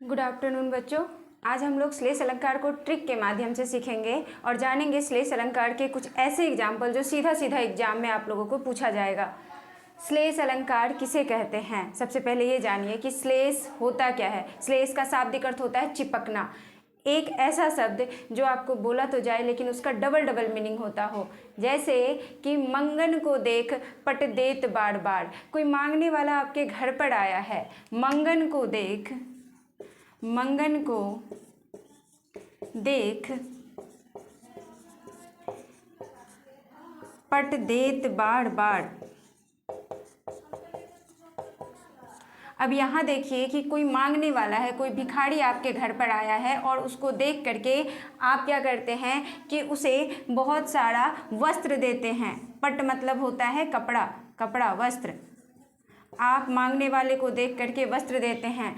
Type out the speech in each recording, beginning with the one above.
Good afternoon बच्चों। आज हम लोग श्लेष अलंकार को ट्रिक के माध्यम से सीखेंगे और जानेंगे श्लेष अलंकार के कुछ ऐसे एग्जाम्पल जो सीधा सीधा एग्जाम में आप लोगों को पूछा जाएगा। श्लेष अलंकार किसे कहते हैं? सबसे पहले ये जानिए कि श्लेष होता क्या है। श्लेष का शाब्दिक अर्थ होता है चिपकना। एक ऐसा शब्द जो आपको बोला तो जाए लेकिन उसका डबल मीनिंग होता हो, जैसे कि मंगन को देख पट देत बार बार। कोई मांगने वाला आपके घर पर आया है, मंगन को देख पट देत बार बार। अब यहाँ देखिए कि कोई मांगने वाला है, कोई भिखारी आपके घर पर आया है और उसको देख करके आप क्या करते हैं कि उसे बहुत सारा वस्त्र देते हैं। पट मतलब होता है कपड़ा वस्त्र। आप मांगने वाले को देख करके वस्त्र देते हैं।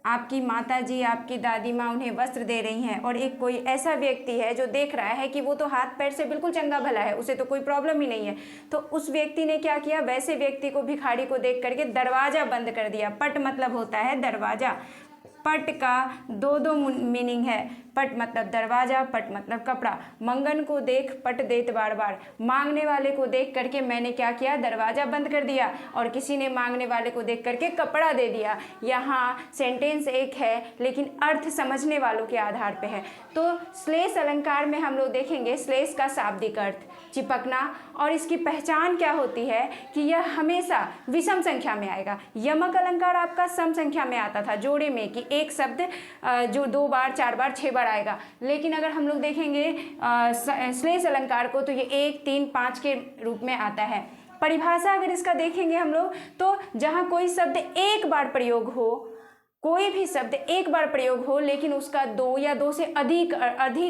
आपकी माता जी, आपकी दादी माँ उन्हें वस्त्र दे रही हैं और एक कोई ऐसा व्यक्ति है जो देख रहा है कि वो तो हाथ पैर से बिल्कुल चंगा भला है, उसे तो कोई प्रॉब्लम ही नहीं है। तो उस व्यक्ति ने क्या किया, वैसे व्यक्ति को, भिखारी को देख करके दरवाज़ा बंद कर दिया। पट मतलब होता है दरवाज़ा। पट का दो मीनिंग है। पट मतलब दरवाज़ा, पट मतलब कपड़ा। मंगन को देख पट देत बार बार। मांगने वाले को देख करके मैंने क्या किया, दरवाज़ा बंद कर दिया और किसी ने मांगने वाले को देख करके कपड़ा दे दिया। यहाँ सेंटेंस एक है लेकिन अर्थ समझने वालों के आधार पे है। तो श्लेष अलंकार में हम लोग देखेंगे श्लेष का शाब्दिक अर्थ चिपकना, और इसकी पहचान क्या होती है कि यह हमेशा विषम संख्या में आएगा। यमक अलंकार आपका सम संख्या में आता था, जोड़े में, कि एक शब्द जो 2 बार 4 बार 6 बार आएगा। लेकिन अगर हम लोग देखेंगे श्लेष अलंकार को तो ये 1 3 5 के रूप में आता है। परिभाषा अगर इसका देखेंगे हम लोग तो जहाँ कोई शब्द एक बार प्रयोग हो, कोई भी शब्द एक बार प्रयोग हो लेकिन उसका 2 या 2 से अधिक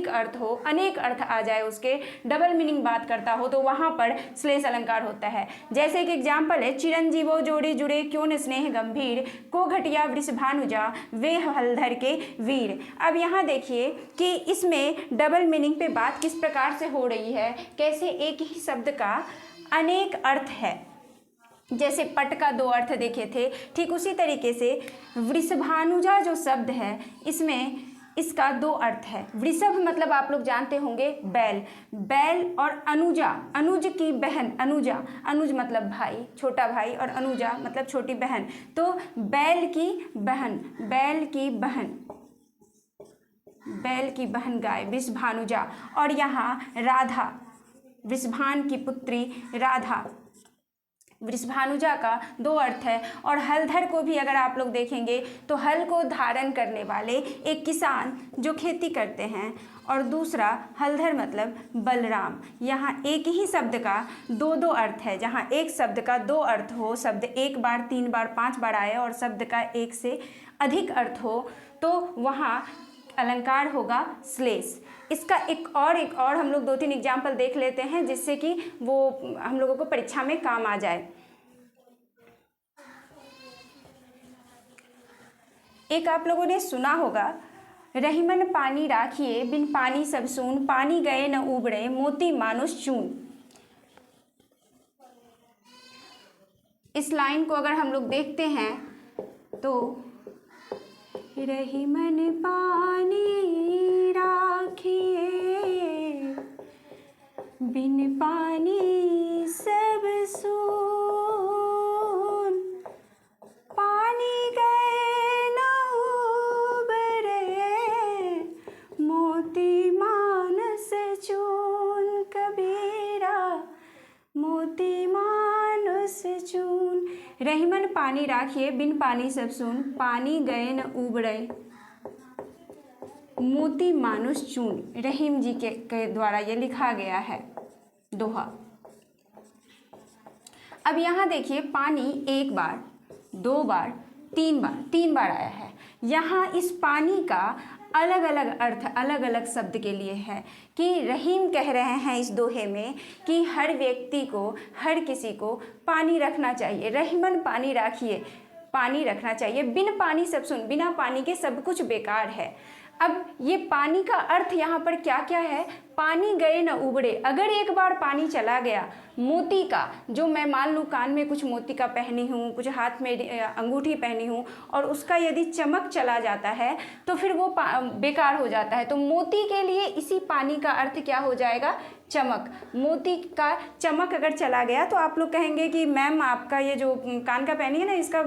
अर्थ हो, अनेक अर्थ आ जाए, उसके डबल मीनिंग बात करता हो, तो वहाँ पर श्लेष अलंकार होता है। जैसे एक एग्जाम्पल है, चिरंजीवो जोड़े जुड़े क्यों न स्नेह गंभीर, को घटिया वृषभानुजा वे हलधर के वीर। अब यहाँ देखिए कि इसमें डबल मीनिंग पे बात किस प्रकार से हो रही है, कैसे एक ही शब्द का अनेक अर्थ है। जैसे पट का 2 अर्थ देखे थे, ठीक उसी तरीके से वृषभानुजा जो शब्द है इसमें इसका 2 अर्थ है। वृषभ मतलब आप लोग जानते होंगे बैल, और अनुजा, अनुज की बहन, अनुज मतलब भाई, छोटा भाई, और अनुजा मतलब छोटी बहन। तो बैल की बहन गाय वृषभानुजा। और यहाँ राधा, वृषभान की पुत्री राधा, वृषभानुजा का 2 अर्थ है। और हलधर को भी अगर आप लोग देखेंगे तो हल को धारण करने वाले एक किसान जो खेती करते हैं, और दूसरा हलधर मतलब बलराम। यहाँ एक ही शब्द का 2 अर्थ है। जहाँ एक शब्द का 2 अर्थ हो, शब्द 1 बार 3 बार 5 बार आए और शब्द का 1 से अधिक अर्थ हो, तो वहाँ अलंकार होगा श्लेष। इसका एक और हम लोग 2-3 एग्जाम्पल देख लेते हैं जिससे कि वो हम लोगों को परीक्षा में काम आ जाए। एक आप लोगों ने सुना होगा, रहीमन पानी राखिए बिन पानी सब सून, पानी गए न उबड़े मोती मानुष चून। इस लाइन को अगर हम लोग देखते हैं तो रहीमन पानी राखिए बिन पानी सब सून, पानी गए न उबरे मोती मानस चून। कबीरा मोती मानस चून। रहीमन पानी राखिए बिन पानी सब सून, पानी गए न उबड़े मोती मानुष चून। रहीम जी के द्वारा ये लिखा गया है दोहा। अब यहाँ देखिए पानी 1 बार 2 बार 3 बार आया है। यहाँ इस पानी का अलग अलग अर्थ अलग अलग शब्द के लिए है कि रहीम कह रहे हैं इस दोहे में कि हर व्यक्ति को, हर किसी को पानी रखना चाहिए। रहीमन पानी राखिए, पानी रखना चाहिए। बिन पानी सब सुन, बिना पानी के सब कुछ बेकार है। अब ये पानी का अर्थ यहाँ पर क्या क्या है, पानी गए न उबड़े। अगर एक बार पानी चला गया, मोती का, जो मैं मान लूँ कान में कुछ मोती का पहनी हूँ, कुछ हाथ में अंगूठी पहनी हूँ, और उसका यदि चमक चला जाता है तो फिर वो बेकार हो जाता है। तो मोती के लिए इसी पानी का अर्थ क्या हो जाएगा, चमक। मोती का चमक अगर चला गया तो आप लोग कहेंगे कि मैम आपका ये जो कान का पहनी है ना, इसका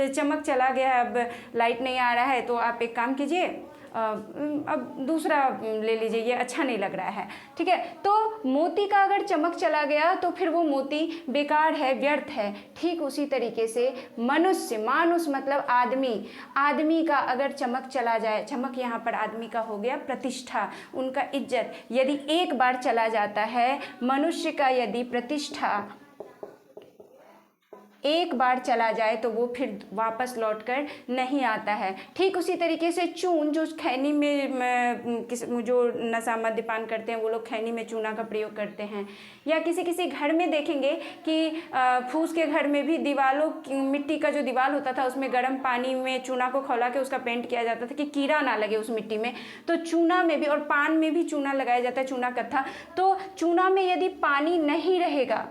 चमक चला गया है, अब लाइट नहीं आ रहा है, तो आप एक काम कीजिए, अब दूसरा ले लीजिए, ये अच्छा नहीं लग रहा है, ठीक है। तो मोती का अगर चमक चला गया तो फिर वो मोती बेकार है, व्यर्थ है। ठीक उसी तरीके से मनुष्य, मानुष मतलब आदमी, आदमी का अगर चमक चला जाए, चमक यहाँ पर आदमी का हो गया प्रतिष्ठा, उनका इज्जत, यदि एक बार चला जाता है, मनुष्य का यदि प्रतिष्ठा एक बार चला जाए तो वो फिर वापस लौटकर नहीं आता है। ठीक उसी तरीके से चून, जो खैनी में जो नशा मद्यपान करते हैं वो लोग खैनी में चूना का प्रयोग करते हैं, या किसी किसी घर में देखेंगे कि फूस के घर में भी दीवालों, मिट्टी का जो दीवार होता था उसमें गर्म पानी में चूना को खौला के उसका पेंट किया जाता था कि कीड़ा ना लगे उस मिट्टी में। तो चूना में भी, और पान में भी चूना लगाया जाता है, चूना कत्था। तो चूना में यदि पानी नहीं रहेगा,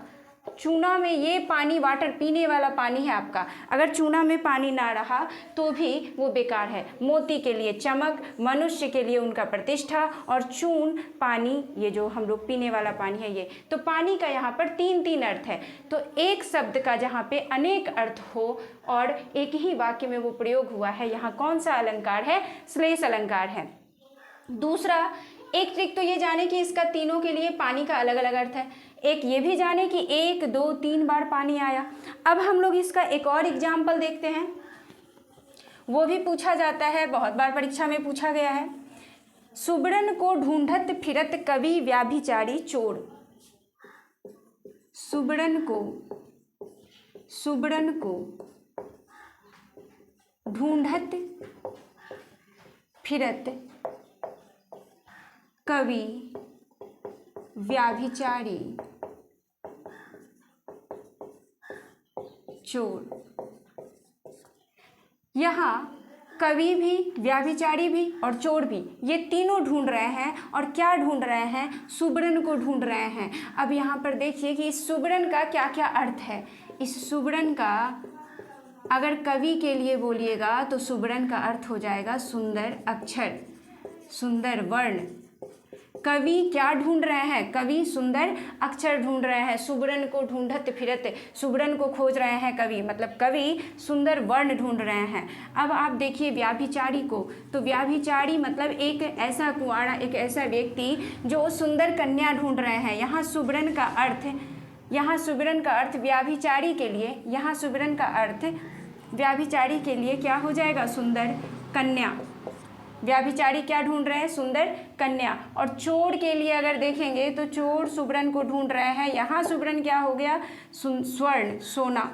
चूना में ये पानी, वाटर पीने वाला पानी है आपका, अगर चूना में पानी ना रहा तो भी वो बेकार है। मोती के लिए चमक, मनुष्य के लिए उनका प्रतिष्ठा, और चून पानी, ये जो हम लोग पीने वाला पानी है ये। तो पानी का यहाँ पर तीन अर्थ है। तो एक शब्द का जहाँ पे अनेक अर्थ हो और एक ही वाक्य में वो प्रयोग हुआ है, यहाँ कौन सा अलंकार है, श्लेष अलंकार है। दूसरा, एक ट्रिक तो ये जाने कि इसका तीनों के लिए पानी का अलग अलग अर्थ है। एक ये भी जाने कि 1, 2, 3 बार पानी आया। अब हम लोग इसका एक और एग्जाम्पल देखते हैं, वो भी पूछा जाता है, बहुत बार परीक्षा में पूछा गया है। सुबरन को ढूंढत फिरत कवि व्याभिचारी चोर। सुबरन को ढूंढत फिरत कवि व्याभिचारी चोर। यहाँ कवि भी, व्याभिचारी भी और चोर भी, ये तीनों ढूंढ रहे हैं। और क्या ढूंढ रहे हैं, सुबरन को ढूंढ रहे हैं। अब यहाँ पर देखिए कि इस सुबरन का क्या क्या अर्थ है। इस सुबरन का अगर कवि के लिए बोलिएगा तो सुबरन का अर्थ हो जाएगा सुंदर अक्षर, सुंदर वर्ण। कवि क्या ढूंढ रहे हैं, कवि सुंदर अक्षर ढूंढ रहे हैं। सुबरन को ढूंढत फिरत, सुबरन को खोज रहे हैं कवि, मतलब कवि सुंदर वर्ण ढूंढ रहे हैं। अब आप देखिए व्याभिचारी को, तो व्याभिचारी मतलब एक ऐसा कुंवारा, एक ऐसा व्यक्ति जो सुंदर कन्या ढूंढ रहे हैं। यहाँ सुबरन का अर्थ, यहाँ सुबरन का अर्थ व्याभिचारी के लिए, यहाँ सुबरन का अर्थ व्याभिचारी के लिए क्या हो जाएगा, सुंदर कन्या। व्याभिचारी क्या ढूंढ रहे हैं, सुंदर कन्या। और चोर के लिए अगर देखेंगे तो चोर सुबरन को ढूंढ रहे हैं, यहाँ सुबरन क्या हो गया, स्वर्ण, सोना।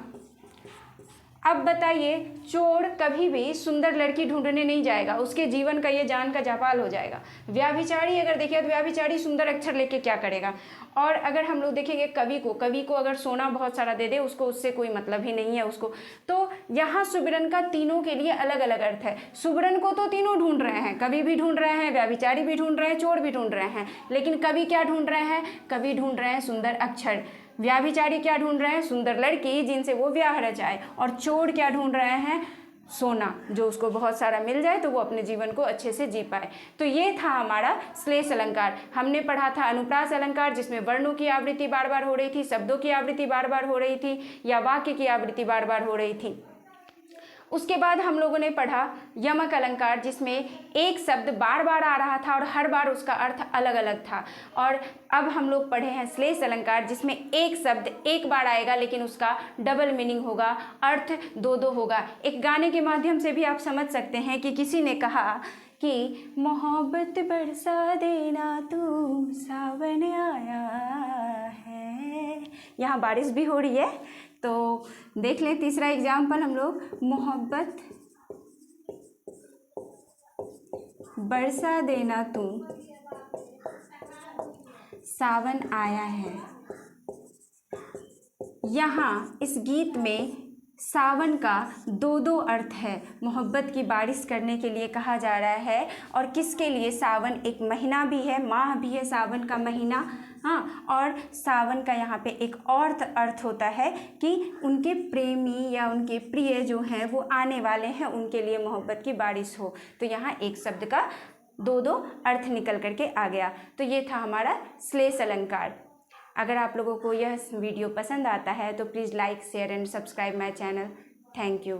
अब बताइए, चोर कभी भी सुंदर लड़की ढूंढने नहीं जाएगा, उसके जीवन का ये जान का जापाल हो जाएगा। व्याभिचारी अगर देखिए तो व्याभिचारी सुंदर अक्षर लेके क्या करेगा। और अगर हम लोग देखेंगे कवि को अगर सोना बहुत सारा दे दे, उसको उससे कोई मतलब ही नहीं है उसको। तो यहाँ सुबरन का तीनों के लिए अलग अलग अर्थ है। सुबरन को तो तीनों ढूंढ रहे हैं, कवि भी ढूंढ रहे हैं, व्याभिचारी भी ढूंढ रहे हैं, चोर भी ढूंढ रहे हैं। लेकिन कवि क्या ढूंढ रहे हैं, कवि ढूंढ रहे हैं सुंदर अक्षर। व्याभिचारी क्या ढूंढ रहे हैं, सुंदर लड़की जिनसे वो ब्याह रचाए। और चोर क्या ढूंढ रहे हैं, सोना, जो उसको बहुत सारा मिल जाए तो वो अपने जीवन को अच्छे से जी पाए। तो ये था हमारा श्लेष अलंकार। हमने पढ़ा था अनुप्रास अलंकार, जिसमें वर्णों की आवृत्ति बार बार हो रही थी, शब्दों की आवृत्ति बार बार हो रही थी, या वाक्य की आवृत्ति बार बार हो रही थी। उसके बाद हम लोगों ने पढ़ा यमक अलंकार, जिसमें एक शब्द बार बार आ रहा था और हर बार उसका अर्थ अलग अलग था। और अब हम लोग पढ़े हैं श्लेष अलंकार, जिसमें एक शब्द एक बार आएगा लेकिन उसका डबल मीनिंग होगा, अर्थ दो दो होगा। एक गाने के माध्यम से भी आप समझ सकते हैं कि किसी ने कहा कि मोहब्बत बरसा देना तू, सावन आया है। यहाँ बारिश भी हो रही है, तो देख लें तीसरा एग्जाम्पल हम लोग, मोहब्बत बरसा देना तू, सावन आया है। यहाँ इस गीत में सावन का दो दो अर्थ है। मोहब्बत की बारिश करने के लिए कहा जा रहा है, और किसके लिए? सावन एक महीना भी है, माह भी है सावन का महीना। हाँ, और सावन का यहाँ पे एक और अर्थ होता है कि उनके प्रेमी या उनके प्रिय जो हैं वो आने वाले हैं, उनके लिए मोहब्बत की बारिश हो। तो यहाँ एक शब्द का दो दो अर्थ निकल करके आ गया। तो ये था हमारा श्लेष अलंकार। अगर आप लोगों को यह वीडियो पसंद आता है तो please like, share and subscribe my channel. Thank you.